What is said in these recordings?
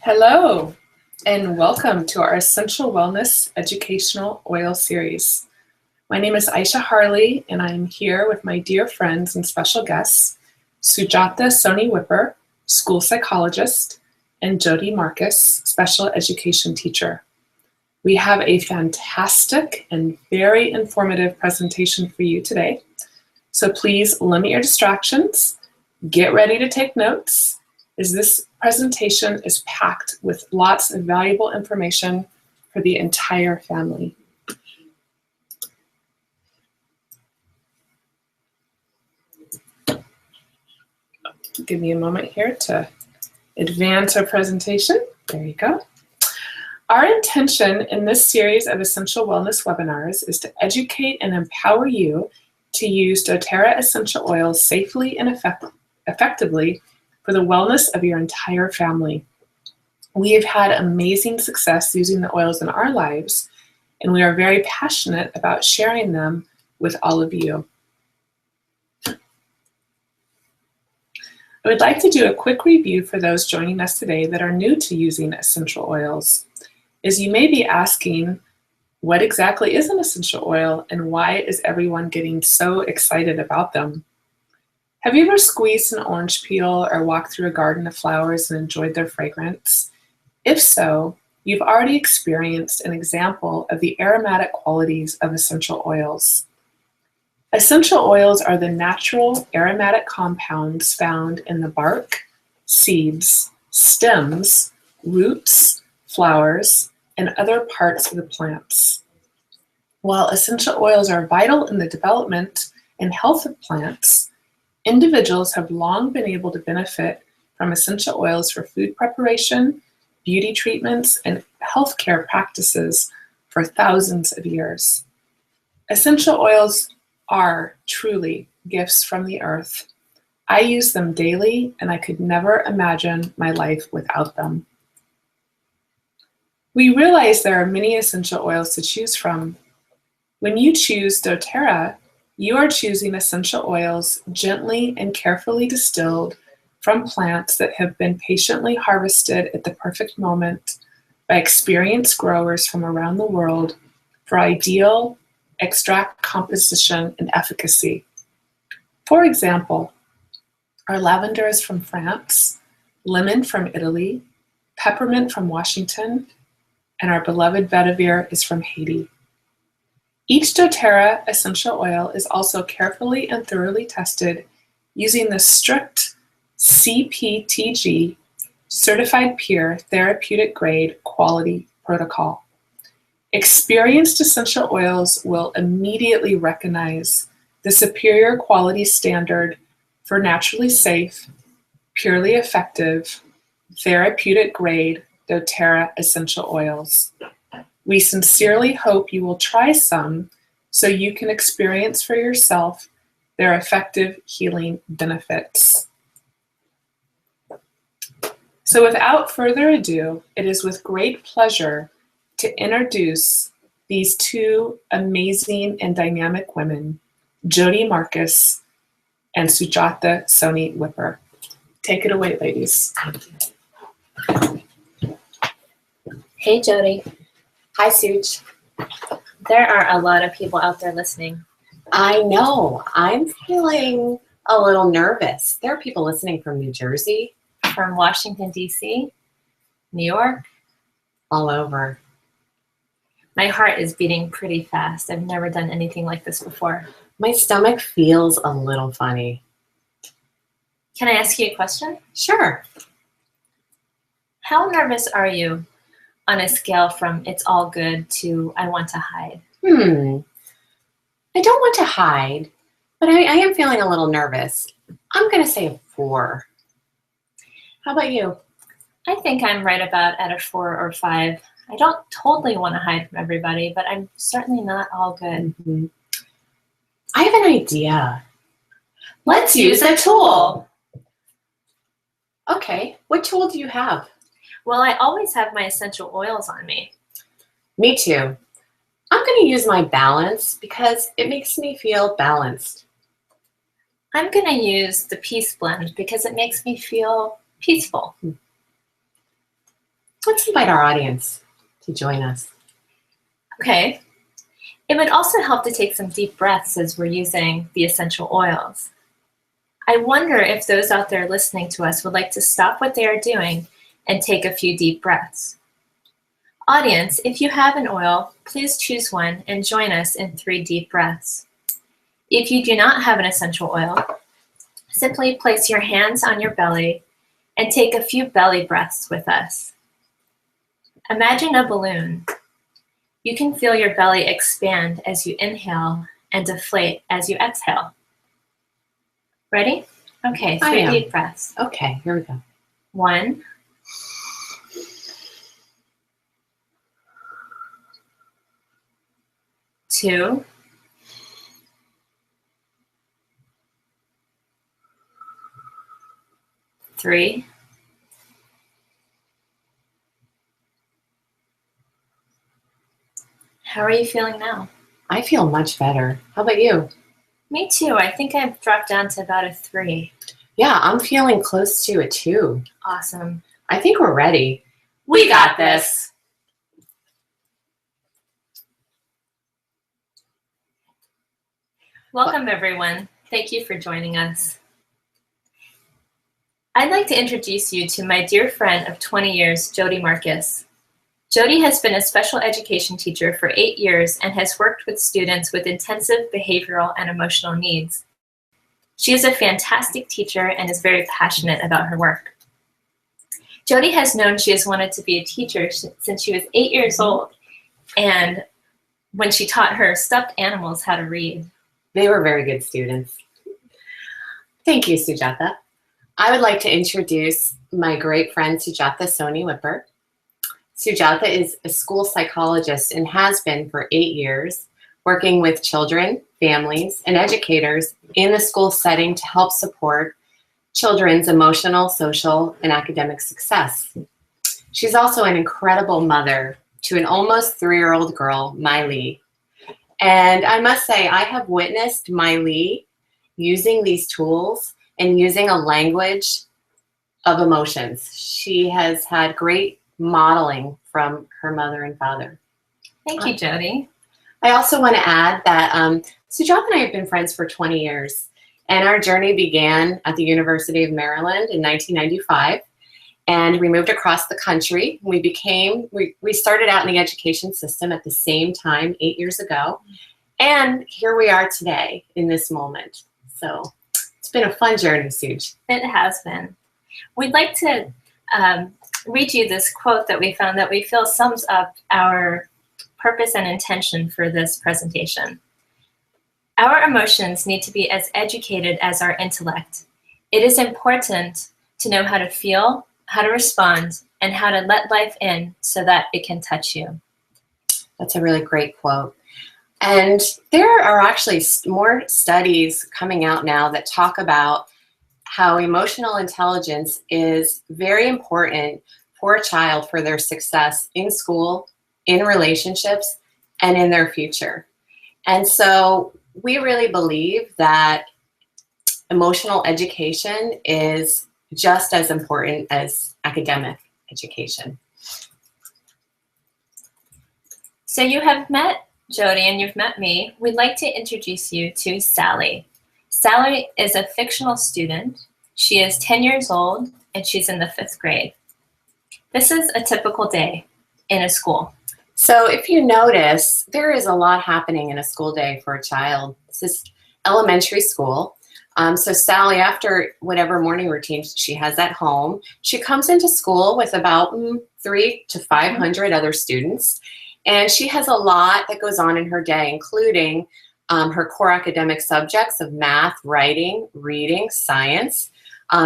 Hello, and welcome to our Essential Wellness Educational Oil Series. My name is Aisha Harley, and I'm here with my dear friends and special guests, Sujata Soni Whipper, school psychologist, and Jody Marcus, special education teacher. We have a fantastic and very informative presentation for you today. So please limit your distractions, get ready to take notes, as this presentation is packed with lots of valuable information for the entire family. Give me a moment here to advance our presentation. There you go. Our intention in this series of Essential Wellness webinars is to educate and empower you to use doTERRA essential oils safely and effectively for the wellness of your entire family. We have had amazing success using the oils in our lives, and we are very passionate about sharing them with all of you. I would like to do a quick review for those joining us today that are new to using essential oils. As you may be asking, what exactly is an essential oil and why is everyone getting so excited about them? Have you ever squeezed an orange peel or walked through a garden of flowers and enjoyed their fragrance? If so, you've already experienced an example of the aromatic qualities of essential oils. Essential oils are the natural aromatic compounds found in the bark, seeds, stems, roots, flowers, and other parts of the plants. While essential oils are vital in the development and health of plants, individuals have long been able to benefit from essential oils for food preparation, beauty treatments, and healthcare practices for thousands of years. Essential oils are truly gifts from the earth. I use them daily, and I could never imagine my life without them. We realize there are many essential oils to choose from. When you choose doTERRA, you are choosing essential oils gently and carefully distilled from plants that have been patiently harvested at the perfect moment by experienced growers from around the world for ideal extract composition and efficacy. For example, our lavender is from France, lemon from Italy, peppermint from Washington, and our beloved vetiver is from Haiti. Each doTERRA essential oil is also carefully and thoroughly tested using the strict CPTG, Certified Pure Therapeutic Grade Quality Protocol. Experienced essential oils will immediately recognize the superior quality standard for naturally safe, purely effective, therapeutic grade doTERRA essential oils. We sincerely hope you will try some so you can experience for yourself their effective healing benefits. So without further ado, it is with great pleasure to introduce these two amazing and dynamic women, Jody Marcus and Sujata Soni Whipper. Take it away, ladies. Hey, Jody. Hi, Suj. There are a lot of people out there listening. I know. I'm feeling a little nervous. There are people listening from New Jersey, From Washington, D.C., New York. all over. My heart is beating pretty fast. I've never done anything like this before. My stomach feels a little funny. Can I ask you a question? Sure. How nervous are you on a scale from it's all good to I want to hide? I don't want to hide, but I am feeling a little nervous. I'm going to say a 4. How about you? I think I'm right about at a 4 or 5. I don't totally want to hide from everybody, but I'm certainly not all good. I have an idea. Let's use a tool. Okay, what tool do you have? Well, I always have my essential oils on me. Me too. I'm going to use my balance because it makes me feel balanced. I'm going to use the Peace Blend because it makes me feel peaceful. Let's invite our audience to join us. Okay. It would also help to take some deep breaths as we're using the essential oils. I wonder if those out there listening to us would like to stop what they are doing and take a few deep breaths. Audience, if you have an oil, please choose one and join us in 3 deep breaths. If you do not have an essential oil, simply place your hands on your belly and take a few belly breaths with us. Imagine a balloon. You can feel your belly expand as you inhale and deflate as you exhale. Ready? Okay, 3 deep breaths. Okay, here we go. 1, 2, 3, 'How are you feeling now? I feel much better. How about you? Me too. I think I've dropped down to about a 3. Yeah, I'm feeling close to a 2. Awesome. I think we're ready. We got this. Welcome, everyone. Thank you for joining us. I'd like to introduce you to my dear friend of 20 years, Jody Marcus. Jody has been a special education teacher for 8 years and has worked with students with intensive behavioral and emotional needs. She is a fantastic teacher and is very passionate about her work. Jody has known she has wanted to be a teacher since she was 8 years old, and when she taught her stuffed animals how to read. They were very good students. Thank you, Sujatha. I would like to introduce my great friend, Sujatha Soni Whipper. Sujatha is a school psychologist and has been for 8 years, working with children, families, and educators in the school setting to help support children's emotional, social, and academic success. She's also an incredible mother to an almost 3-year-old girl, Miley. And I must say, I have witnessed Miley using these tools and using a language of emotions. She has had great modeling from her mother and father. Thank you, Jody. I also want to add that Sujatha and I have been friends for 20 years, and our journey began at the University of Maryland in 1995, and we moved across the country. We started out in the education system at the same time 8 years ago, and here we are today in this moment. So it's been a fun journey, Suj. It has been. We'd like to read you this quote that we found that we feel sums up our purpose and intention for this presentation. Our emotions need to be as educated as our intellect. It is important to know how to feel, how to respond, and how to let life in so that it can touch you. That's a really great quote. And there are actually more studies coming out now that talk about how emotional intelligence is very important for a child for their success in school, in relationships, and in their future. And so we really believe that emotional education is just as important as academic education. So you have met Jody and you've met me. We'd like to introduce you to Sally. Sally is a fictional student. She is 10 years old and she's in the 5th grade. This is a typical day in a school. So if you notice, there is a lot happening in a school day for a child. This is elementary school. So Sally, after whatever morning routine she has at home, she comes into school with about 300 to 500 other students. And she has a lot that goes on in her day, including her core academic subjects of math, writing, reading, science.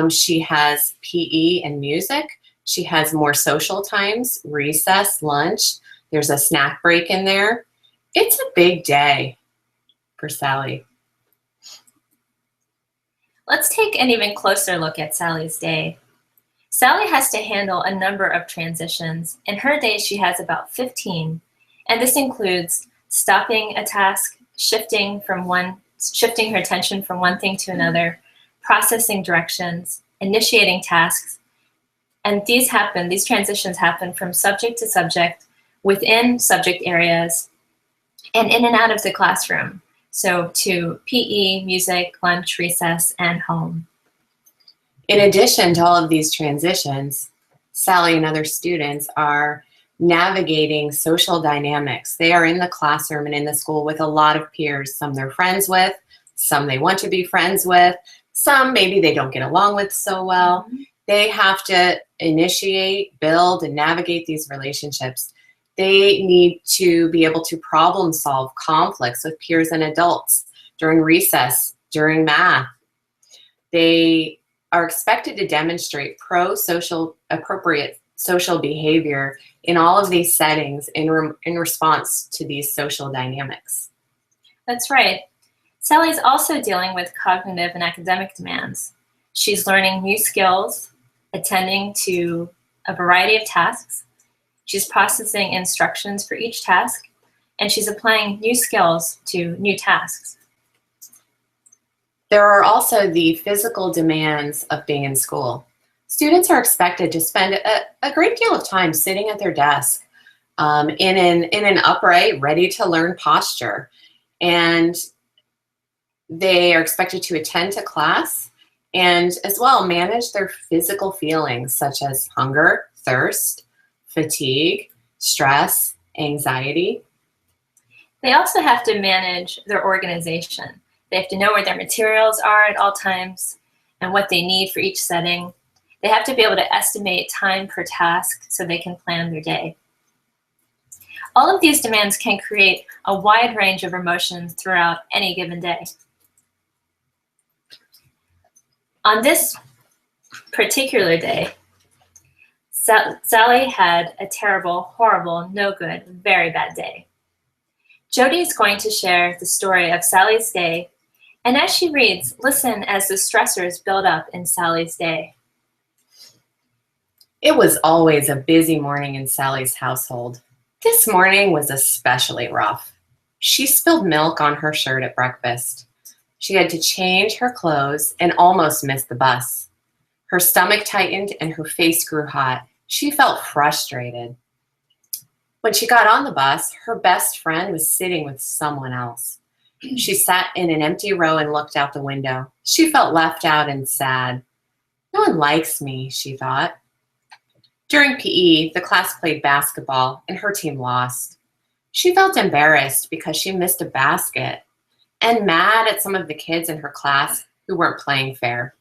She has PE and music. She has more social times, recess, lunch. There's a snack break in there. It's a big day for Sally. Let's take an even closer look at Sally's day. Sally has to handle a number of transitions. In her day, she has about 15, and this includes stopping a task, shifting her attention from one thing to another, processing directions, initiating tasks, And these transitions happen from subject to subject, within subject areas, and in and out of the classroom. So to PE, music, lunch, recess, and home. In addition to all of these transitions, Sally and other students are navigating social dynamics. They are in the classroom and in the school with a lot of peers, some they're friends with, some they want to be friends with, some maybe they don't get along with so well. They have to initiate, build, and navigate these relationships. They need to be able to problem solve conflicts with peers and adults during recess, during math. They are expected to demonstrate pro-social, appropriate social behavior in all of these settings in response to these social dynamics. That's right. Sally's also dealing with cognitive and academic demands. She's learning new skills, attending to a variety of tasks. She's processing instructions for each task, and she's applying new skills to new tasks. There are also the physical demands of being in school. Students are expected to spend a great deal of time sitting at their desk in an upright, ready to learn posture. And they are expected to attend to class and as well manage their physical feelings such as hunger, thirst, fatigue, stress, anxiety. They also have to manage their organization. They have to know where their materials are at all times and what they need for each setting. They have to be able to estimate time per task so they can plan their day. All of these demands can create a wide range of emotions throughout any given day. On this particular day, Sally had a terrible, horrible, no good, very bad day. Jody is going to share the story of Sally's day, and as she reads, listen as the stressors build up in Sally's day. It was always a busy morning in Sally's household. This morning was especially rough. She spilled milk on her shirt at breakfast. She had to change her clothes and almost missed the bus. Her stomach tightened and her face grew hot. She felt frustrated. When she got on the bus, her best friend was sitting with someone else. She sat in an empty row and looked out the window. She felt left out and sad. No one likes me, she thought. During PE, the class played basketball and her team lost. She felt embarrassed because she missed a basket and mad at some of the kids in her class who weren't playing fair.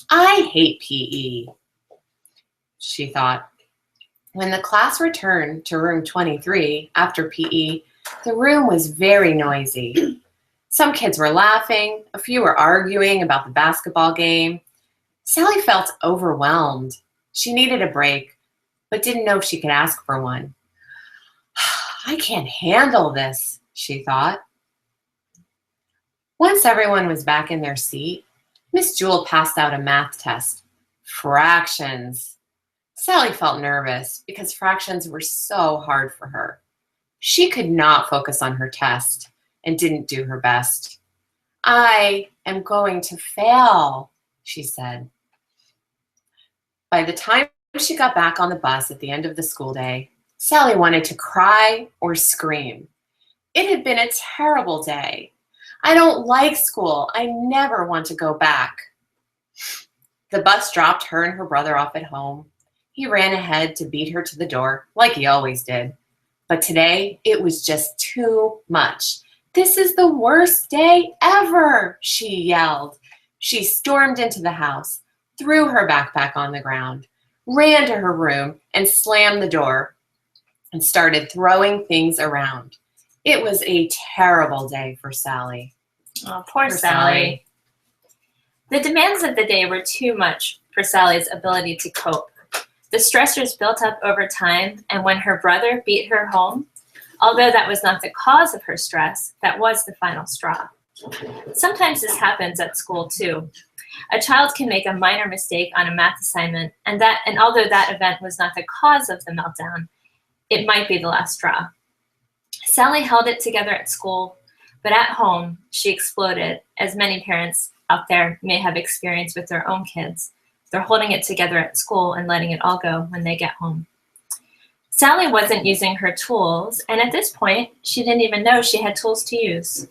I hate PE, she thought. When the class returned to room 23 after PE, the room was very noisy. Some kids were laughing, a few were arguing about the basketball game. Sally felt overwhelmed. She needed a break, but didn't know if she could ask for one. I can't handle this, she thought. Once everyone was back in their seat, Miss Jewell passed out a math test. Fractions. Sally felt nervous because fractions were so hard for her. She could not focus on her test and didn't do her best. I am going to fail, she said. By the time she got back on the bus at the end of the school day, Sally wanted to cry or scream. It had been a terrible day. I don't like school. I never want to go back. The bus dropped her and her brother off at home. He ran ahead to beat her to the door, like he always did. But today, it was just too much. This is the worst day ever, she yelled. She stormed into the house, threw her backpack on the ground, ran to her room, and slammed the door, and started throwing things around. It was a terrible day for Sally. Oh, poor Sally. The demands of the day were too much for Sally's ability to cope. The stressors built up over time, and when her brother beat her home, although that was not the cause of her stress, that was the final straw. Sometimes this happens at school too. A child can make a minor mistake on a math assignment, and although that event was not the cause of the meltdown, it might be the last straw. Sally held it together at school, but at home, she exploded, as many parents out there may have experienced with their own kids, They're holding it together at school and letting it all go when they get home. Sally wasn't using her tools, and at this point, she didn't even know she had tools to use.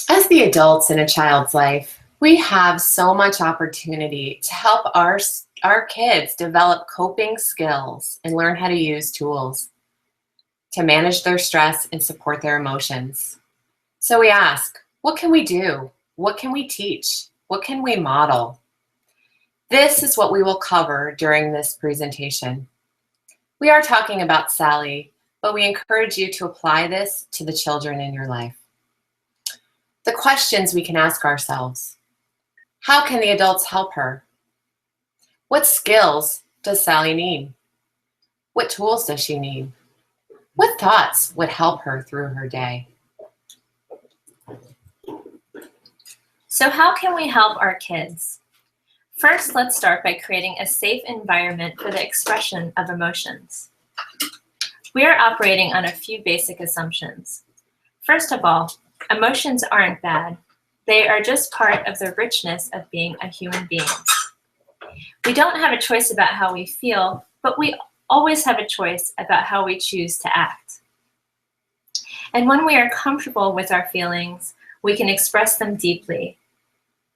As the adults in a child's life, we have so much opportunity to help our kids develop coping skills and learn how to use tools to manage their stress and support their emotions. So we ask, what can we do? What can we teach? What can we model? This is what we will cover during this presentation. We are talking about Sally, but we encourage you to apply this to the children in your life. The questions we can ask ourselves: how can the adults help her? What skills does Sally need? What tools does she need? What thoughts would help her through her day? So how can we help our kids? First, let's start by creating a safe environment for the expression of emotions. We are operating on a few basic assumptions. First of all, emotions aren't bad. They are just part of the richness of being a human being. We don't have a choice about how we feel, but we always have a choice about how we choose to act. And when we are comfortable with our feelings, we can express them deeply.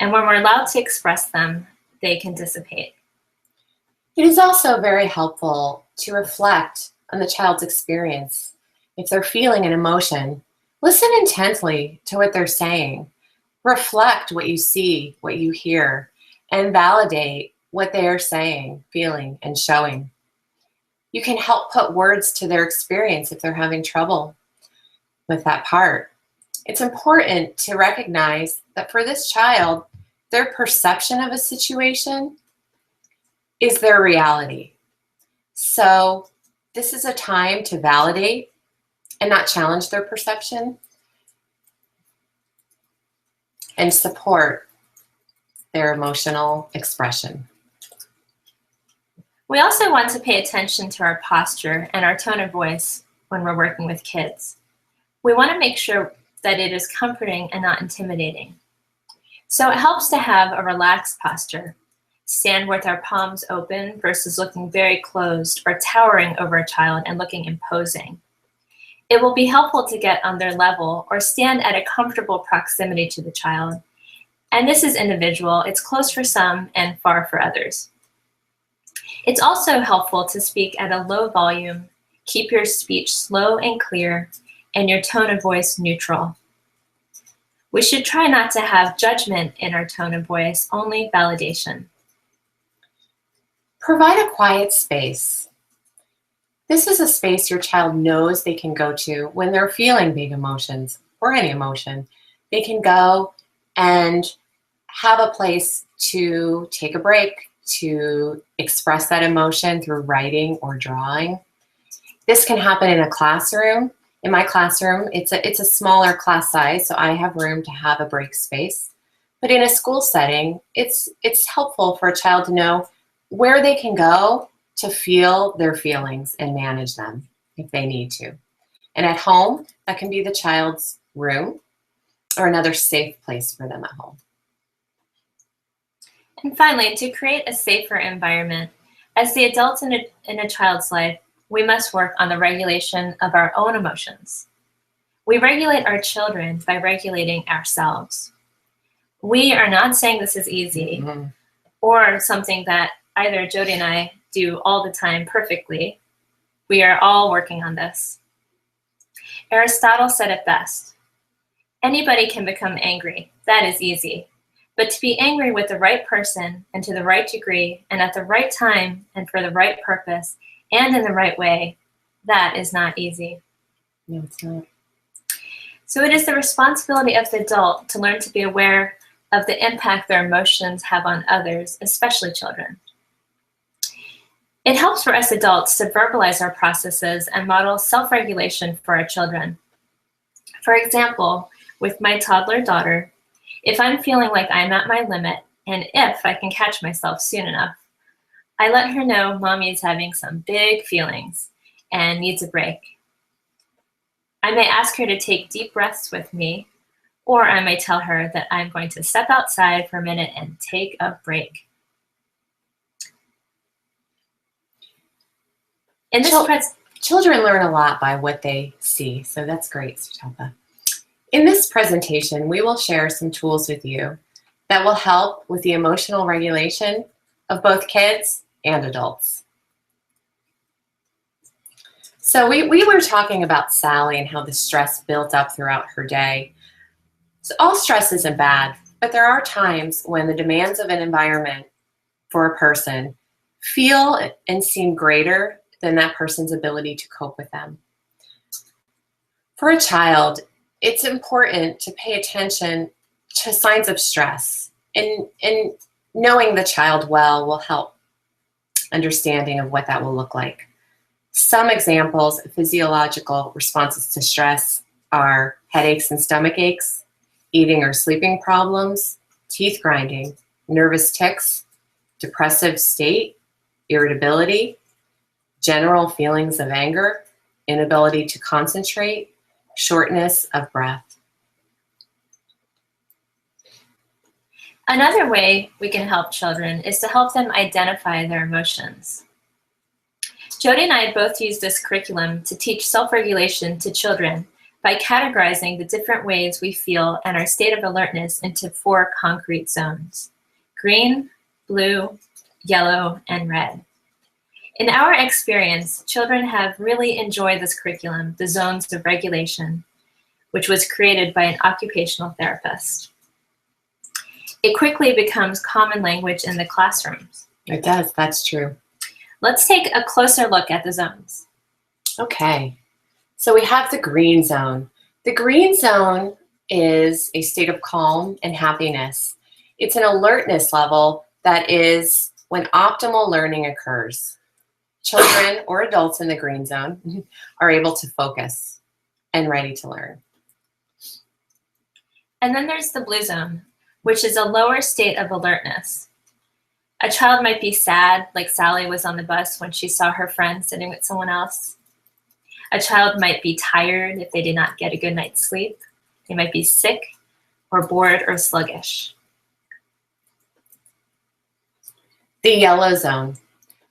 And when we're allowed to express them, they can dissipate. It is also very helpful to reflect on the child's experience. If they're feeling an emotion, listen intently to what they're saying. Reflect what you see, what you hear, and validate what they are saying, feeling, and showing. You can help put words to their experience if they're having trouble with that part. It's important to recognize that for this child, their perception of a situation is their reality. So this is a time to validate and not challenge their perception and support their emotional expression. We also want to pay attention to our posture and our tone of voice when we're working with kids. We want to make sure that it is comforting and not intimidating. So it helps to have a relaxed posture. Stand with our palms open versus looking very closed or towering over a child and looking imposing. It will be helpful to get on their level or stand at a comfortable proximity to the child. And this is individual. It's close for some and far for others. It's also helpful to speak at a low volume, keep your speech slow and clear, and your tone of voice neutral. We should try not to have judgment in our tone of voice, only validation. Provide a quiet space. This is a space your child knows they can go to when they're feeling big emotions or any emotion. They can go and have a place to take a break, to express that emotion through writing or drawing. This can happen in a classroom. In my classroom, it's a smaller class size, so I have room to have a break space. But in a school setting, it's helpful for a child to know where they can go to feel their feelings and manage them if they need to. And at home, that can be the child's room or another safe place for them at home. And finally, to create a safer environment, as the adults in a child's life, we must work on the regulation of our own emotions. We regulate our children by regulating ourselves. We are not saying this is easy or something that either Jody and I do all the time perfectly. We are all working on this. Aristotle said it best. Anybody can become angry. That is easy. But to be angry with the right person and to the right degree and at the right time and for the right purpose and in the right way, that is not easy. No, it's not. So it is the responsibility of the adult to learn to be aware of the impact their emotions have on others, especially children. It helps for us adults to verbalize our processes and model self-regulation for our children. For example, with my toddler daughter, if I'm feeling like I'm at my limit, and if I can catch myself soon enough, I let her know mommy is having some big feelings and needs a break. I may ask her to take deep breaths with me, Or I might tell her that I'm going to step outside for a minute and take a break. In this Children learn a lot by what they see, so that's great, Sujatha. In this presentation, we will share some tools with you that will help with the emotional regulation of both kids and adults. So we were talking about Sally and how the stress built up throughout her day. So all stress isn't bad, but there are times when the demands of an environment for a person feel and seem greater than that person's ability to cope with them. For a child, it's important to pay attention to signs of stress, and knowing the child well will help understanding of what that will look like. Some examples of physiological responses to stress are headaches and stomach aches, eating or sleeping problems, teeth grinding, nervous tics, depressive state, irritability, general feelings of anger, inability to concentrate, shortness of breath. Another way we can help children is to help them identify their emotions. Jody and I both use this curriculum to teach self-regulation to children by categorizing the different ways we feel and our state of alertness into 4 concrete zones: green, blue, yellow, and red. In our experience, children have really enjoyed this curriculum, the zones of regulation, which was created by an occupational therapist. It quickly becomes common language in the classrooms. It does, that's true. Let's take a closer look at the zones. Okay, so we have the green zone. The green zone is a state of calm and happiness. It's an alertness level that is when optimal learning occurs. Children or adults in the green zone are able to focus and ready to learn. And then there's the blue zone, which is a lower state of alertness. A child might be sad, like Sally was on the bus when she saw her friend sitting with someone else. A child might be tired if they did not get a good night's sleep. They might be sick or bored or sluggish. The yellow zone.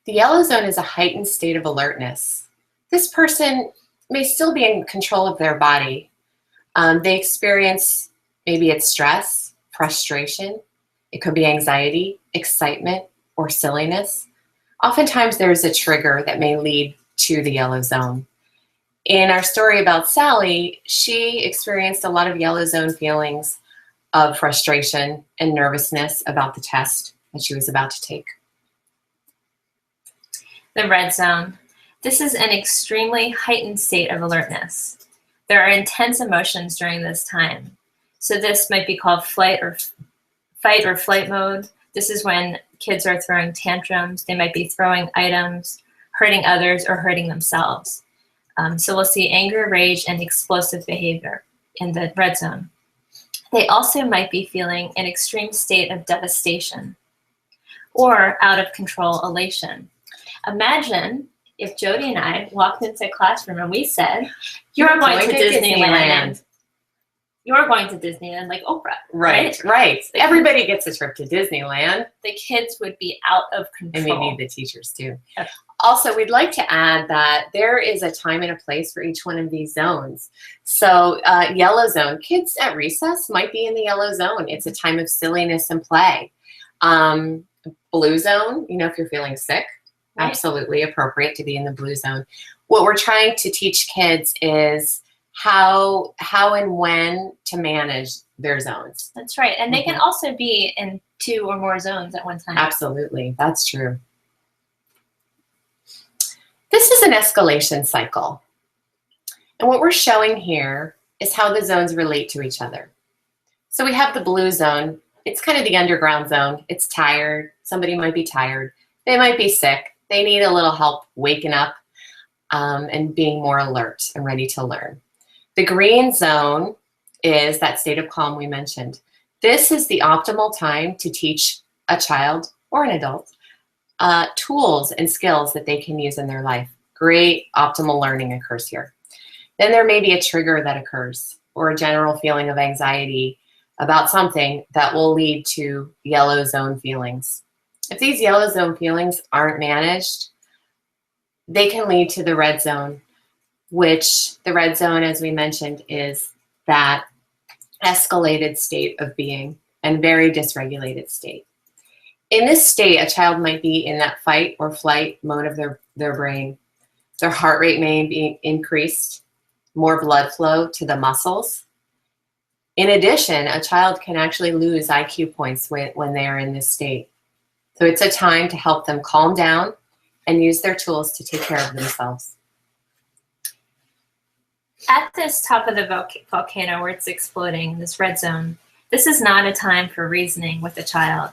The yellow zone is a heightened state of alertness. This person may still be in control of their body. They experience, maybe it's stress, frustration. It could be anxiety, excitement, or silliness. Oftentimes there's a trigger that may lead to the yellow zone. In our story about Sally, she experienced a lot of yellow zone feelings of frustration and nervousness about the test that she was about to take. The red zone. This is an extremely heightened state of alertness. There are intense emotions during this time. So this might be called fight or flight mode. This is when kids are throwing tantrums. They might be throwing items, hurting others, or hurting themselves. So we'll see anger, rage, and explosive behavior in the red zone. They also might be feeling an extreme state of devastation or out of control elation. Imagine if Jody and I walked into a classroom and we said, "You're going to Disneyland. You're going to Disneyland like Oprah." Right. Everybody gets a trip to Disneyland. The kids would be out of control. And maybe the teachers too. Yep. Also, we'd like to add that there is a time and a place for each one of these zones. So yellow zone, kids at recess might be in the yellow zone. It's a time of silliness and play. Blue zone, if you're feeling sick, right. Absolutely appropriate to be in the blue zone. What we're trying to teach kids is how and when to manage their zones. That's right. And they can also be in 2 or more zones at one time. Absolutely. That's true. This is an escalation cycle. And what we're showing here is how the zones relate to each other. So we have the blue zone. It's kind of the underground zone. It's tired. Somebody might be tired. They might be sick. They need a little help waking up and being more alert and ready to learn. The green zone is that state of calm we mentioned. This is the optimal time to teach a child or an adult tools and skills that they can use in their life. Great optimal learning occurs here. Then there may be a trigger that occurs, or a general feeling of anxiety about something that will lead to yellow zone feelings. If these yellow zone feelings aren't managed, they can lead to the red zone, which the red zone, as we mentioned, is that escalated state of being and very dysregulated state. In this state, a child might be in that fight or flight mode of their brain. Their heart rate may be increased, more blood flow to the muscles. In addition, a child can actually lose IQ points when they are in this state. So it's a time to help them calm down and use their tools to take care of themselves. At this top of the volcano where it's exploding, this red zone, this is not a time for reasoning with the child.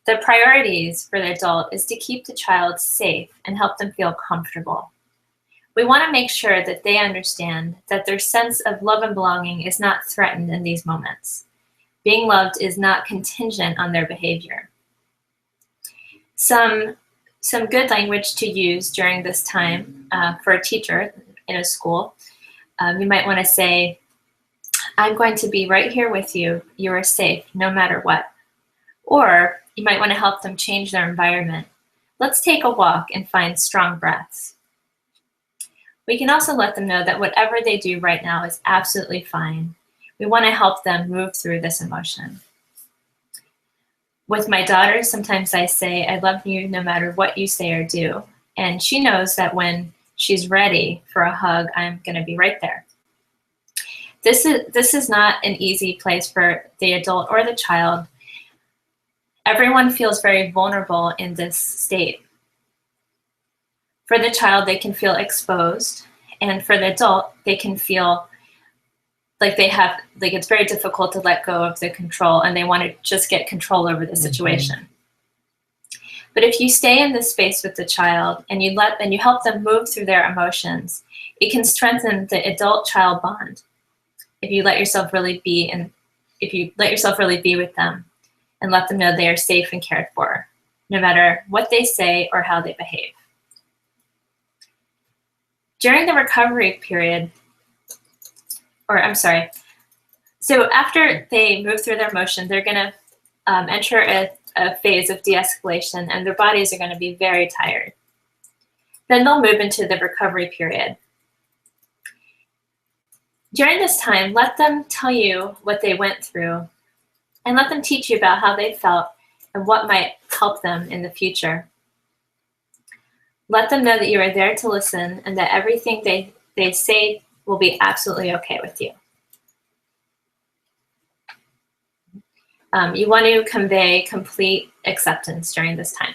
The priorities for the adult is to keep the child safe and help them feel comfortable. We want to make sure that they understand that their sense of love and belonging is not threatened in these moments. Being loved is not contingent on their behavior. Some good language to use during this time for a teacher in a school. You might want to say, I'm going to be right here with you. You are safe no matter what. Or you might want to help them change their environment. Let's take a walk and find strong breaths. We can also let them know that whatever they do right now is absolutely fine. We want to help them move through this emotion. With my daughter, sometimes I say, I love you no matter what you say or do. And she knows that when she's ready for a hug, I'm going to be right there. This is not an easy place for the adult or the child. Everyone feels very vulnerable in this state. For the child, they can feel exposed, and for the adult, they can feel like it's very difficult to let go of the control, and they want to just get control over the situation. But if you stay in this space with the child and you help them move through their emotions, it can strengthen the adult-child bond. If you let yourself really be with them and let them know they are safe and cared for, no matter what they say or how they behave. During the recovery period, so after they move through their emotion, they're going to enter a phase of de-escalation, and their bodies are going to be very tired. Then they'll move into the recovery period. During this time, let them tell you what they went through, and let them teach you about how they felt and what might help them in the future. Let them know that you are there to listen and that everything they say will be absolutely okay with you. You want to convey complete acceptance during this time.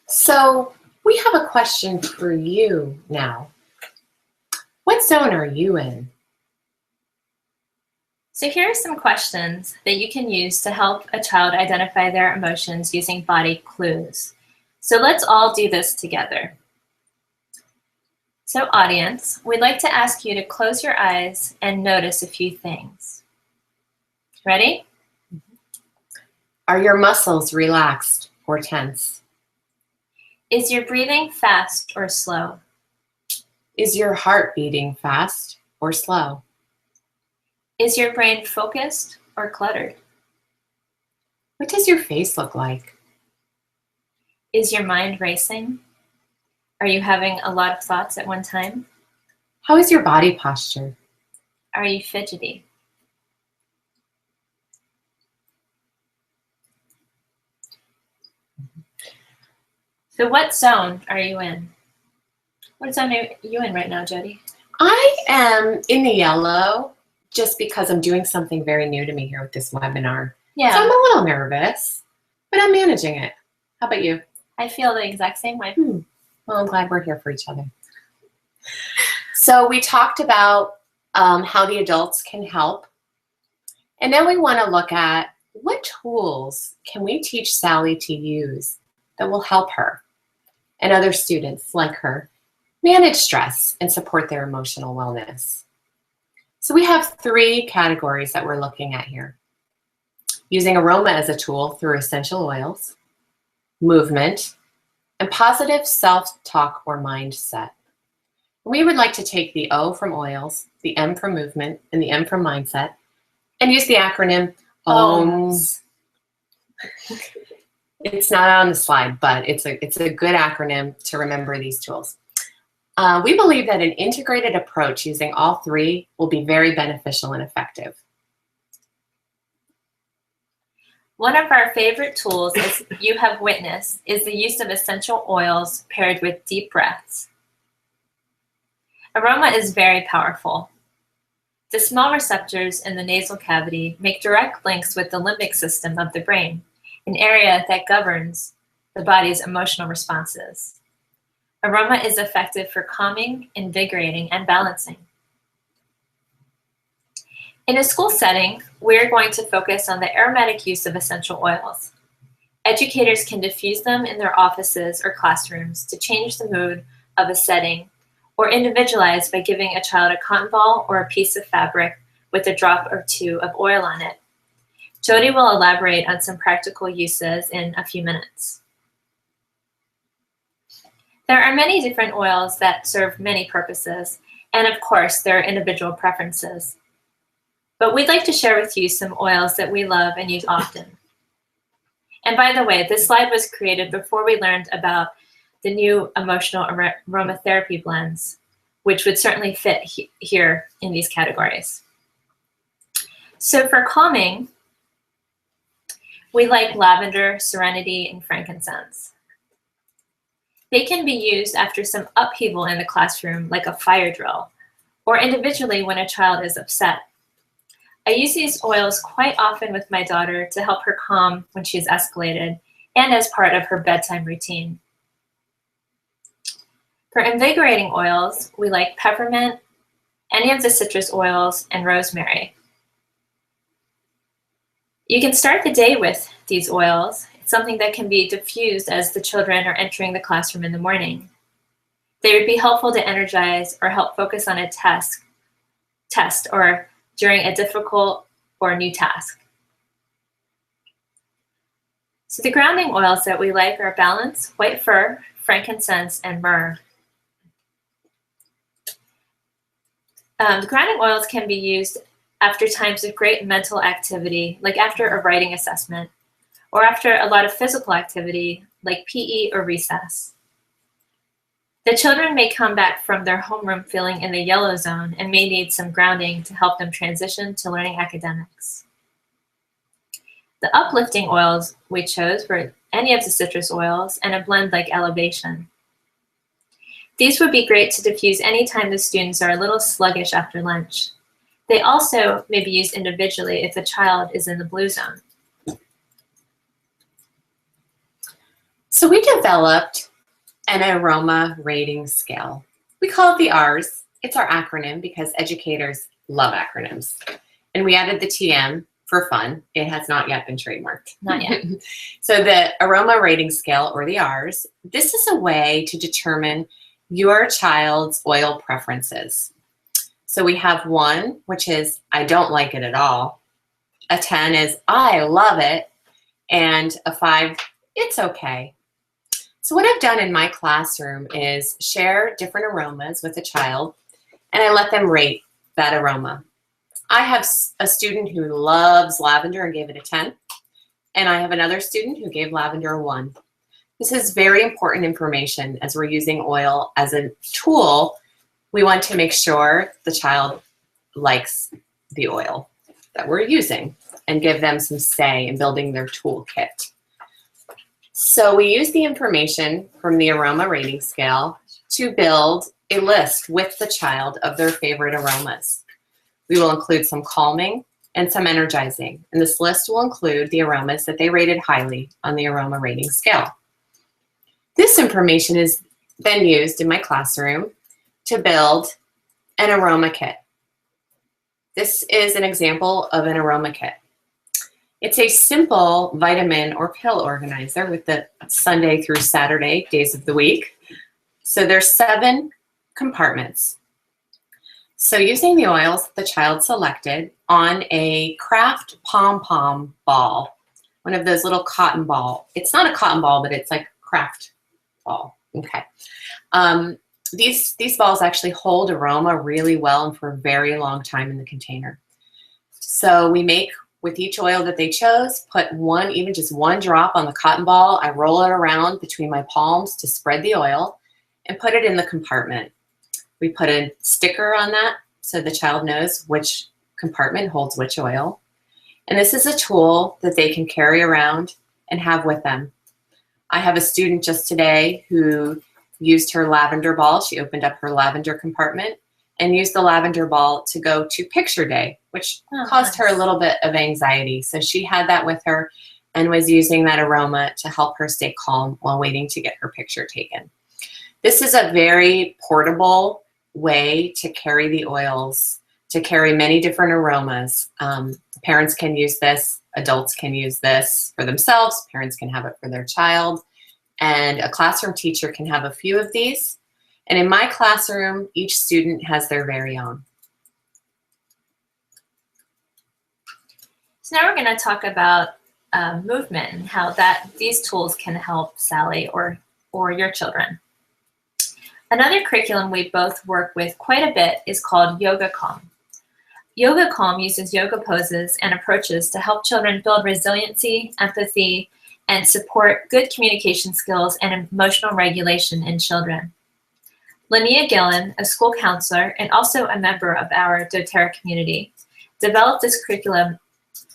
So we have a question for you now. What zone are you in? So here are some questions that you can use to help a child identify their emotions using body clues. So let's all do this together. So audience, we'd like to ask you to close your eyes and notice a few things. Ready? Are your muscles relaxed or tense? Is your breathing fast or slow? Is your heart beating fast or slow? Is your brain focused or cluttered? What does your face look like? Is your mind racing? Are you having a lot of thoughts at one time? How is your body posture? Are you fidgety? So what zone are you in? What zone are you in right now, Jody? I am in the yellow just because I'm doing something very new to me here with this webinar. Yeah. So I'm a little nervous, but I'm managing it. How about you? I feel the exact same way. Well, I'm glad we're here for each other. So we talked about how the adults can help. And now we want to look at what tools can we teach Sally to use that will help her and other students like her manage stress and support their emotional wellness. So we have 3 categories that we're looking at here. Using aroma as a tool through essential oils, movement, and positive self-talk or mindset. We would like to take the O from oils, the M from movement, and the M from mindset, and use the acronym OMS. It's not on the slide, but it's a good acronym to remember these tools. We believe that an integrated approach using all three will be very beneficial and effective. One of our favorite tools, as you have witnessed, is the use of essential oils paired with deep breaths. Aroma is very powerful. The small receptors in the nasal cavity make direct links with the limbic system of the brain, an area that governs the body's emotional responses. Aroma is effective for calming, invigorating, and balancing. In a school setting, we're going to focus on the aromatic use of essential oils. Educators can diffuse them in their offices or classrooms to change the mood of a setting, or individualize by giving a child a cotton ball or a piece of fabric with a drop or two of oil on it. Jody will elaborate on some practical uses in a few minutes. There are many different oils that serve many purposes, and of course, there are individual preferences. But we'd like to share with you some oils that we love and use often. And by the way, this slide was created before we learned about the new emotional aromatherapy blends, which would certainly fit here in these categories. So for calming, we like lavender, serenity, and frankincense. They can be used after some upheaval in the classroom, like a fire drill, or individually when a child is upset. I use these oils quite often with my daughter to help her calm when she's escalated and as part of her bedtime routine. For invigorating oils, we like peppermint, any of the citrus oils, and rosemary. You can start the day with these oils. It's something that can be diffused as the children are entering the classroom in the morning. They would be helpful to energize or help focus on a test or during a difficult or new task. So the grounding oils that we like are balance, white fir, frankincense, and myrrh. The grounding oils can be used after times of great mental activity, like after a writing assessment, or after a lot of physical activity, like PE or recess. The children may come back from their homeroom feeling in the yellow zone and may need some grounding to help them transition to learning academics. The uplifting oils we chose were any of the citrus oils and a blend like Elevation. These would be great to diffuse anytime the students are a little sluggish after lunch. They also may be used individually if the child is in the blue zone. So we developed an aroma rating scale. We call it the R's. It's our acronym because educators love acronyms. And we added the TM for fun. It has not yet been trademarked. Not yet. So the aroma rating scale, or the R's, this is a way to determine your child's oil preferences. So we have 1, which is I don't like it at all. A 10 is I love it. And a 5, it's okay. So what I've done in my classroom is share different aromas with a child, and I let them rate that aroma. I have a student who loves lavender and gave it a 10, and I have another student who gave lavender a 1. This is very important information as we're using oil as a tool. We want to make sure the child likes the oil that we're using and give them some say in building their toolkit. So we use the information from the aroma rating scale to build a list with the child of their favorite aromas. We will include some calming and some energizing, and this list will include the aromas that they rated highly on the aroma rating scale. This information is then used in my classroom to build an aroma kit. This is an example of an aroma kit. It's a simple vitamin or pill organizer with the Sunday through Saturday days of the week. So there's 7 compartments. So using the oils the child selected on a craft pom-pom ball, one of those little cotton ball. It's not a cotton ball, but it's like craft ball. Okay. These balls actually hold aroma really well and for a very long time in the container. So we make, with each oil that they chose, put one, even just one drop on the cotton ball. I roll it around between my palms to spread the oil and put it in the compartment. We put a sticker on that so the child knows which compartment holds which oil. And this is a tool that they can carry around and have with them. I have a student just today who used her lavender ball. She opened up her lavender compartment and used the lavender ball to go to picture day, which caused her a little bit of anxiety. So she had that with her and was using that aroma to help her stay calm while waiting to get her picture taken. This is a very portable way to carry the oils, to carry many different aromas. Parents can use this, adults can use this for themselves, parents can have it for their child, and a classroom teacher can have a few of these. And in my classroom, each student has their very own. So now we're going to talk about movement and how these tools can help Sally or your children. Another curriculum we both work with quite a bit is called Yoga Calm. Yoga Calm uses yoga poses and approaches to help children build resiliency, empathy, and support good communication skills and emotional regulation in children. Linnea Gillen, a school counselor and also a member of our doTERRA community, developed this curriculum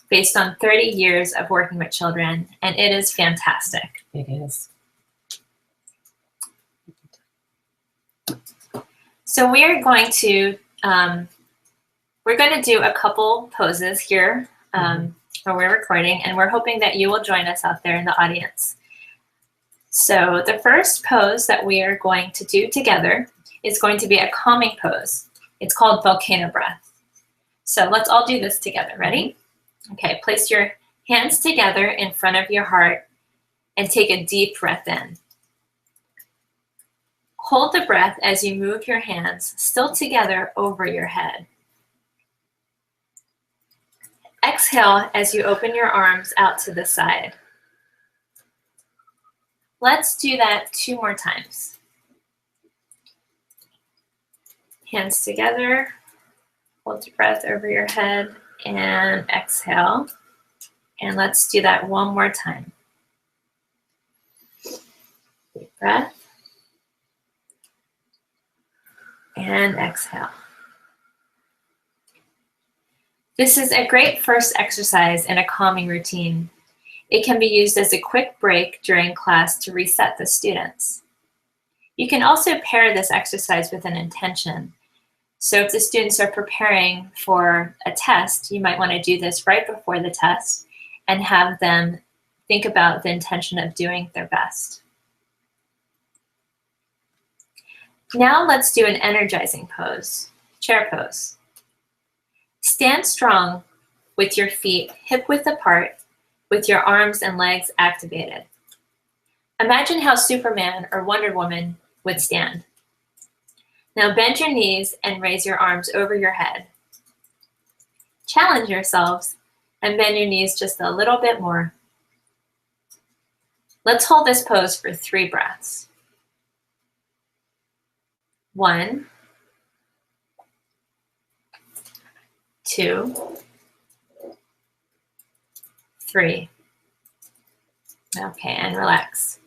based on 30 years of working with children, and it is fantastic. It is. So we are going to do a couple poses here where we're recording, and we're hoping that you will join us out there in the audience. So the first pose that we are going to do together is going to be a calming pose. It's called volcano breath. So let's all do this together. Ready? Okay, place your hands together in front of your heart and take a deep breath in. Hold the breath as you move your hands still together over your head. Exhale as you open your arms out to the side. Let's do that 2 more times. Hands together, hold your breath over your head, and exhale. And let's do that 1 more time. Deep breath. And exhale. This is a great first exercise in a calming routine. It can be used as a quick break during class to reset the students. You can also pair this exercise with an intention. So if the students are preparing for a test, you might want to do this right before the test and have them think about the intention of doing their best. Now let's do an energizing pose, chair pose. Stand strong with your feet hip-width apart, with your arms and legs activated. Imagine how Superman or Wonder Woman would stand. Now bend your knees and raise your arms over your head. Challenge yourselves and bend your knees just a little bit more. Let's hold this pose for 3 breaths. 1, 2, 3. Okay, and relax.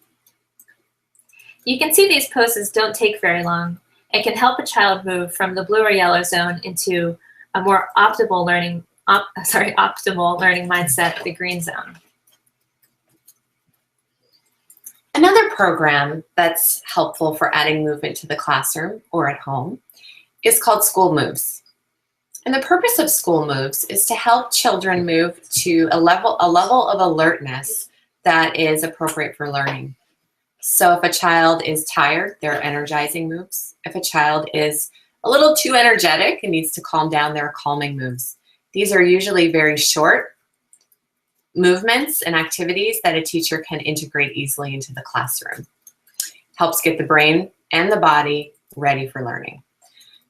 You can see these poses don't take very long and can help a child move from the blue or yellow zone into a more optimal learning mindset, the green zone. Another program that's helpful for adding movement to the classroom or at home is called School Moves. And the purpose of School Moves is to help children move to a level of alertness that is appropriate for learning. So if a child is tired, there are energizing moves. If a child is a little too energetic and needs to calm down, there are calming moves. These are usually very short movements and activities that a teacher can integrate easily into the classroom. Helps get the brain and the body ready for learning.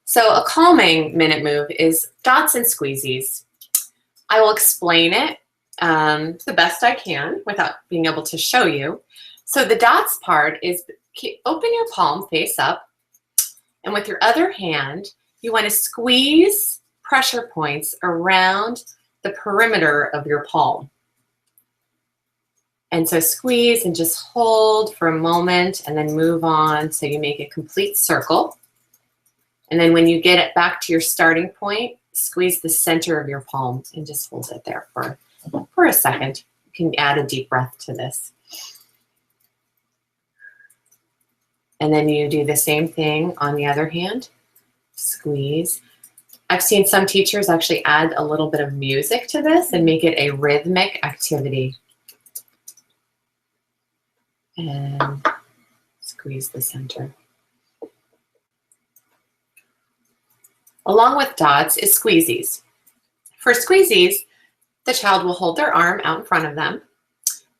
So a calming minute move is dots and squeezies. I will explain it the best I can without being able to show you. So the dots part is open your palm face up And with your other hand, you want to squeeze pressure points around the perimeter of your palm. And so squeeze and just hold for a moment and then move on so you make a complete circle. And then when you get it back to your starting point, squeeze the center of your palm and just hold it there for a second. You can add a deep breath to this. And then you do the same thing on the other hand. Squeeze. I've seen some teachers actually add a little bit of music to this and make it a rhythmic activity. And squeeze the center. Along with dots is squeezies. For squeezies, the child will hold their arm out in front of them.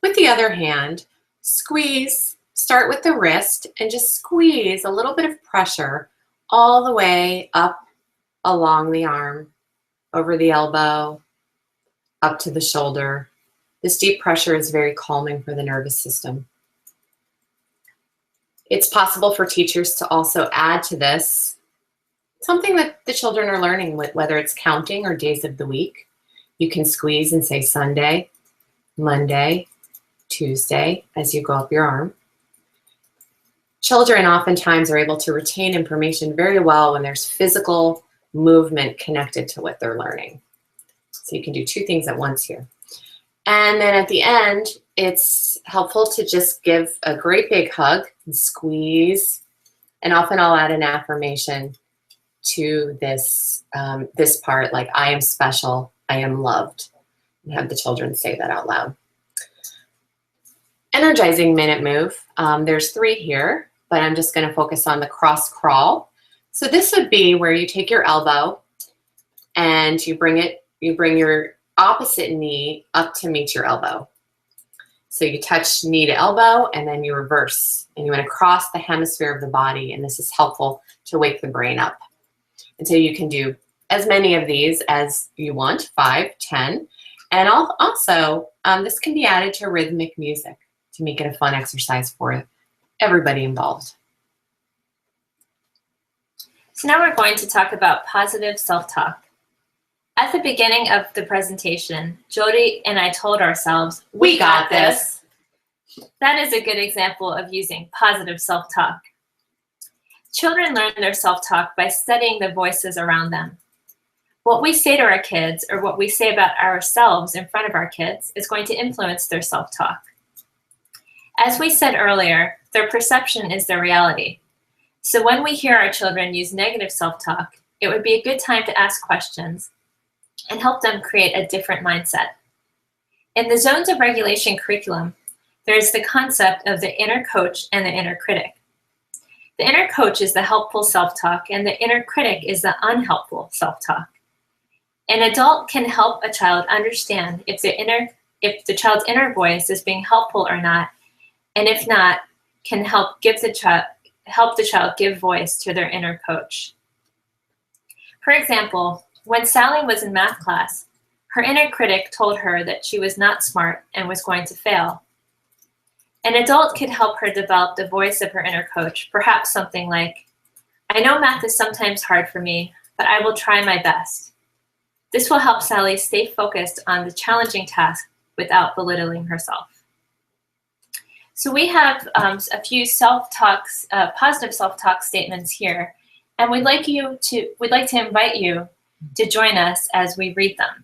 With the other hand, squeeze, start with the wrist and just squeeze a little bit of pressure all the way up along the arm, over the elbow, up to the shoulder. This deep pressure is very calming for the nervous system. It's possible for teachers to also add to this something that the children are learning, whether it's counting or days of the week. You can squeeze and say Sunday, Monday, Tuesday as you go up your arm. Children oftentimes are able to retain information very well when there's physical movement connected to what they're learning. So you can do two things at once here. And then at the end, it's helpful to just give a great big hug and squeeze. And often I'll add an affirmation to this, this part, like I am special, I am loved. And have the children say that out loud. Energizing minute move. There's 3 here, but I'm just going to focus on the cross crawl. So this would be where you take your elbow and you bring your opposite knee up to meet your elbow. So you touch knee to elbow and then you reverse and you want to cross the hemisphere of the body, and this is helpful to wake the brain up. And so you can do as many of these as you want, 5, 10. And also, this can be added to rhythmic music to make it a fun exercise for everybody involved. So now we're going to talk about positive self-talk. At the beginning of the presentation, Jody and I told ourselves, we got this. That is a good example of using positive self-talk. Children learn their self-talk by studying the voices around them. What we say to our kids or what we say about ourselves in front of our kids is going to influence their self-talk. As we said earlier, their perception is their reality. So when we hear our children use negative self-talk, it would be a good time to ask questions and help them create a different mindset. In the Zones of Regulation curriculum, there is the concept of the inner coach and the inner critic. The inner coach is the helpful self-talk, and the inner critic is the unhelpful self-talk. An adult can help a child understand if the child's inner voice is being helpful or not, and if not, can help the child give voice to their inner coach. For example, when Sally was in math class, her inner critic told her that she was not smart and was going to fail. An adult could help her develop the voice of her inner coach, perhaps something like, I know math is sometimes hard for me, but I will try my best. This will help Sally stay focused on the challenging task without belittling herself. So we have a few self-talks, positive self-talk statements here, and we'd like to invite you to join us as we read them.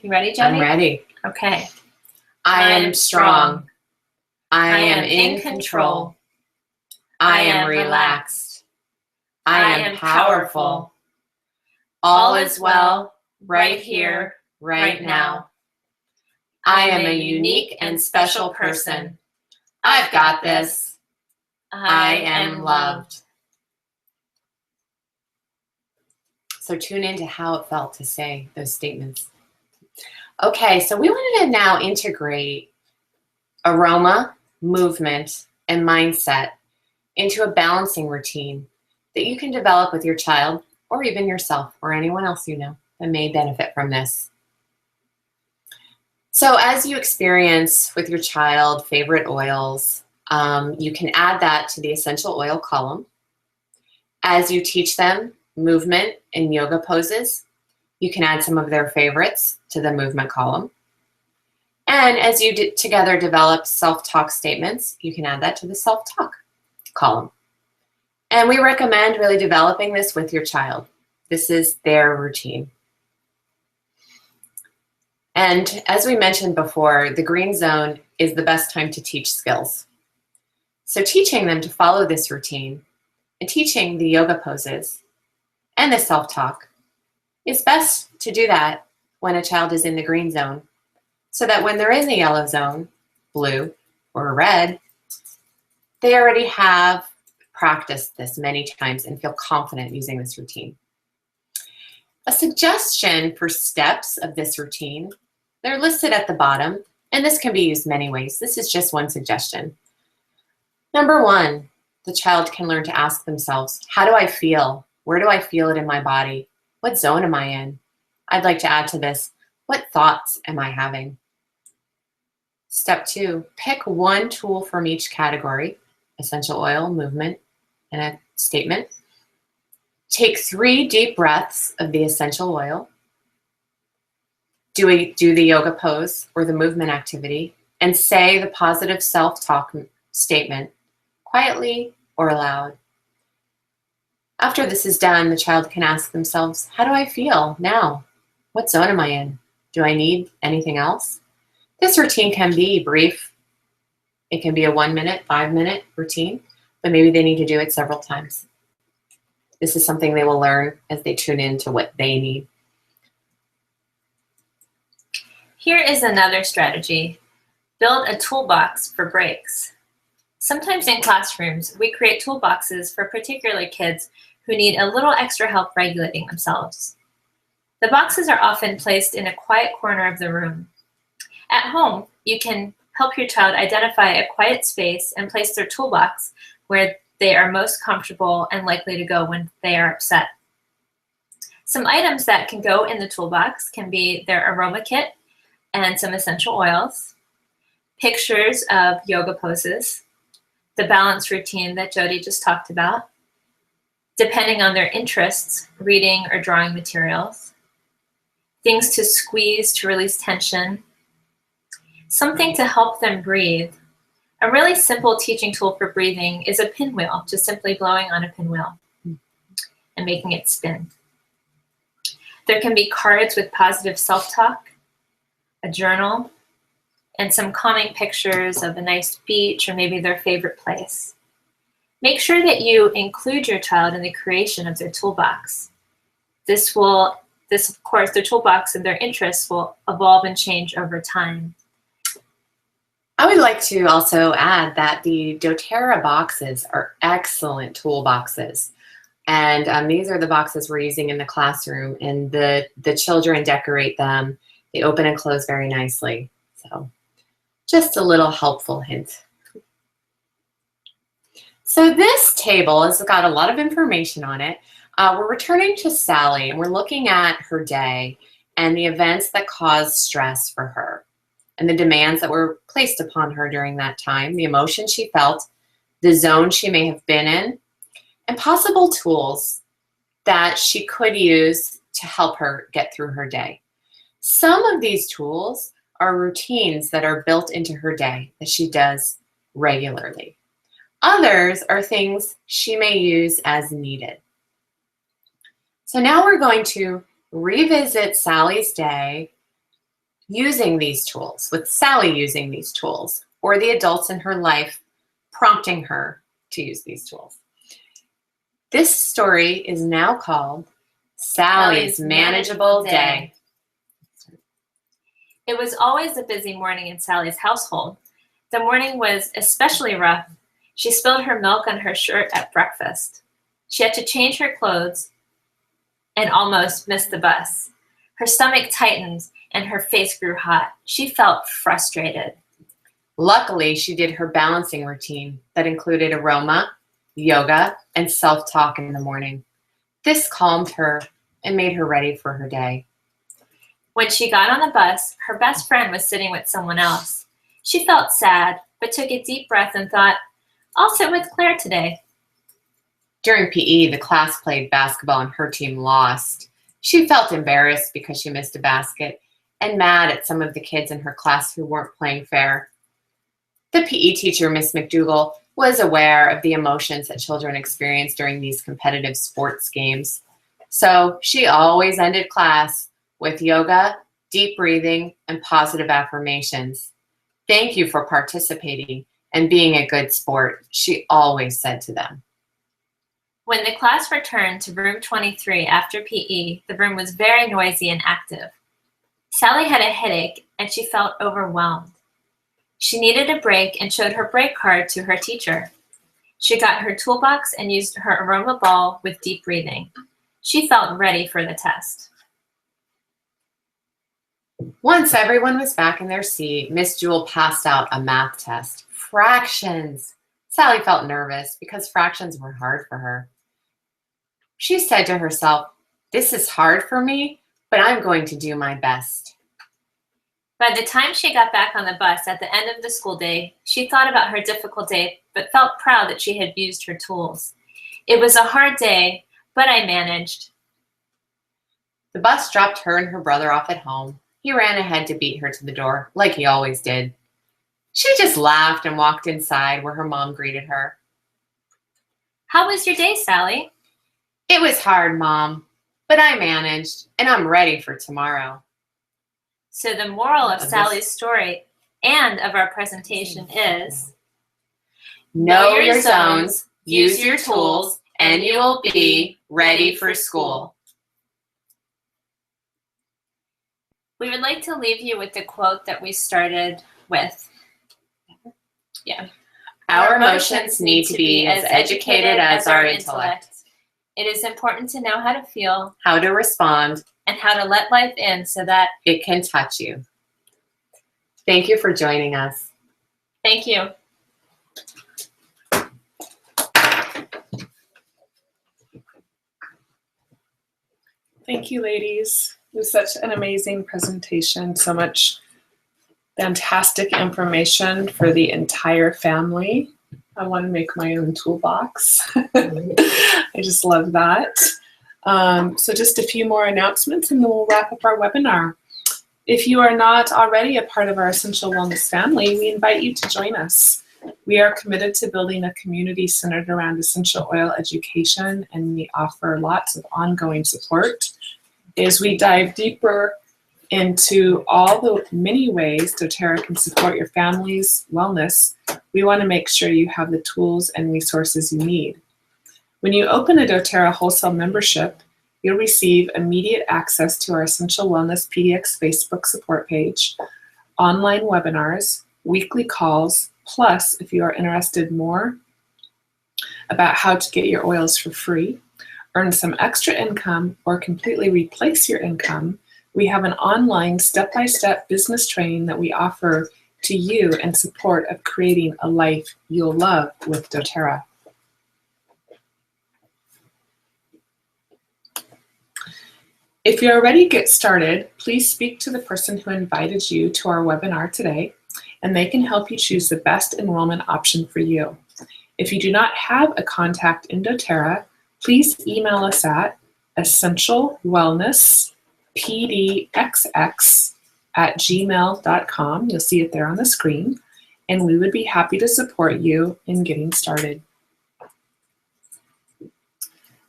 You ready, Jenny? I'm ready. Okay. I am strong. I am in control. I am relaxed. I am powerful. All is well right here, right now. I am a unique and special person. I've got this. I am loved. So tune into how it felt to say those statements. Okay, so we wanted to now integrate aroma, movement, and mindset into a balancing routine that you can develop with your child or even yourself or anyone else you know that may benefit from this. So as you experience with your child favorite oils, you can add that to the essential oil column. As you teach them movement and yoga poses, you can add some of their favorites to the movement column. And as you together develop self-talk statements, you can add that to the self-talk column. And we recommend really developing this with your child. This is their routine. And as we mentioned before, the green zone is the best time to teach skills. So teaching them to follow this routine and teaching the yoga poses and the self-talk is best to do that when a child is in the green zone, so that when they're in the yellow zone, blue or red, they already have practiced this many times and feel confident using this routine. A suggestion for steps of this routine, they're listed at the bottom, and this can be used many ways. This is just one suggestion. Number one, the child can learn to ask themselves, how do I feel? Where do I feel it in my body? What zone am I in? I'd like to add to this, what thoughts am I having? Step two, pick one tool from each category, essential oil, movement, and a statement. Take 3 deep breaths of the essential oil. Do the yoga pose or the movement activity, and say the positive self-talk statement quietly or aloud. After this is done, the child can ask themselves, how do I feel now? What zone am I in? Do I need anything else? This routine can be brief. It can be a 1-minute, 5-minute routine, but maybe they need to do it several times. This is something they will learn as they tune into what they need. Here is another strategy. Build a toolbox for breaks. Sometimes in classrooms, we create toolboxes for particular kids who need a little extra help regulating themselves. The boxes are often placed in a quiet corner of the room. At home, you can help your child identify a quiet space and place their toolbox where they are most comfortable and likely to go when they are upset. Some items that can go in the toolbox can be their aroma kit and some essential oils, pictures of yoga poses, the balance routine that Jody just talked about, depending on their interests, reading or drawing materials, things to squeeze to release tension, something to help them breathe. A really simple teaching tool for breathing is a pinwheel, just simply blowing on a pinwheel and making it spin. There can be cards with positive self-talk, a journal, and some calming pictures of a nice beach or maybe their favorite place. Make sure that you include your child in the creation of their toolbox. This of course, their toolbox and their interests will evolve and change over time. I would like to also add that the doTERRA boxes are excellent toolboxes. And these are the boxes we're using in the classroom, and the children decorate them. They open and close very nicely. So just a little helpful hint. So this table has got a lot of information on it. We're returning to Sally, and we're looking at her day and the events that caused stress for her and the demands that were placed upon her during that time, the emotion she felt, the zone she may have been in, and possible tools that she could use to help her get through her day. Some of these tools are routines that are built into her day that she does regularly. Others are things she may use as needed. So now we're going to revisit Sally's day using these tools, with Sally using these tools, or the adults in her life prompting her to use these tools. This story is now called Sally's Manageable Day. It was always a busy morning in Sally's household. The morning was especially rough. She spilled her milk on her shirt at breakfast. She had to change her clothes and almost missed the bus. Her stomach tightened and her face grew hot. She felt frustrated. Luckily, she did her balancing routine that included aroma, yoga, and self-talk in the morning. This calmed her and made her ready for her day. When she got on the bus, her best friend was sitting with someone else. She felt sad, but took a deep breath and thought, I'll sit with Claire today. During PE, the class played basketball and her team lost. She felt embarrassed because she missed a basket and mad at some of the kids in her class who weren't playing fair. The PE teacher, Miss McDougall, was aware of the emotions that children experience during these competitive sports games. So she always ended class with yoga, deep breathing, and positive affirmations. "Thank you for participating and being a good sport," she always said to them. When the class returned to room 23 after PE, the room was very noisy and active. Sally had a headache and she felt overwhelmed. She needed a break and showed her break card to her teacher. She got her toolbox and used her aroma ball with deep breathing. She felt ready for the test. Once everyone was back in their seat, Miss Jewell passed out a math test. Fractions. Sally felt nervous because fractions were hard for her. She said to herself, "This is hard for me, but I'm going to do my best." By the time she got back on the bus at the end of the school day, she thought about her difficult day, but felt proud that she had used her tools. "It was a hard day, but I managed." The bus dropped her and her brother off at home. He ran ahead to beat her to the door, like he always did. She just laughed and walked inside where her mom greeted her. "How was your day, Sally?" "It was hard, Mom, but I managed, and I'm ready for tomorrow." So the moral of Sally's story and of our presentation is, know your zones, use your tools, and you will be ready for school. We would like to leave you with the quote that we started with. Our emotions need to be as educated as our intellect. It is important to know how to feel How to respond, and how to let life in so that, it can touch you. Thank you for joining us. thank you. Thank you, ladies. It was such an amazing presentation, so much fantastic information for the entire family. I want to make my own toolbox. I just love that. So just a few more announcements and then we'll wrap up our webinar. If you are not already a part of our Essential Wellness family, we invite you to join us. We are committed to building a community centered around essential oil education, and we offer lots of ongoing support as we dive deeper into all the many ways doTERRA can support your family's wellness. We want to make sure you have the tools and resources you need. When you open a doTERRA wholesale membership, you'll receive immediate access to our Essential Wellness PDX Facebook support page, online webinars, weekly calls, plus, if you are interested more about how to get your oils for free, earn some extra income, or completely replace your income, we have an online step-by-step business training that we offer to you in support of creating a life you'll love with doTERRA. If you're ready to get started, please speak to the person who invited you to our webinar today, and they can help you choose the best enrollment option for you. If you do not have a contact in doTERRA, please email us at essentialwellnesspdxx@gmail.com. You'll see it there on the screen, and we would be happy to support you in getting started.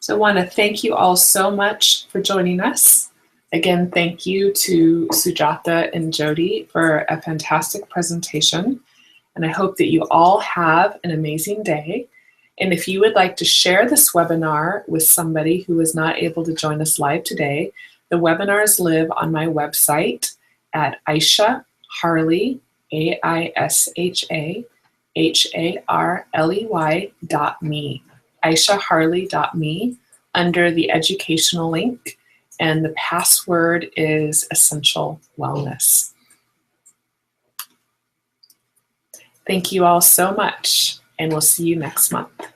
So I want to thank you all so much for joining us. Again, thank you to Sujatha and Jody for a fantastic presentation. And I hope that you all have an amazing day. And if you would like to share this webinar with somebody who was not able to join us live today, the webinars live on my website at Aisha Harley, AishaHarley.me. AishaHarley.me under the educational link, and the password is Essential Wellness. Thank you all so much, and we'll see you next month.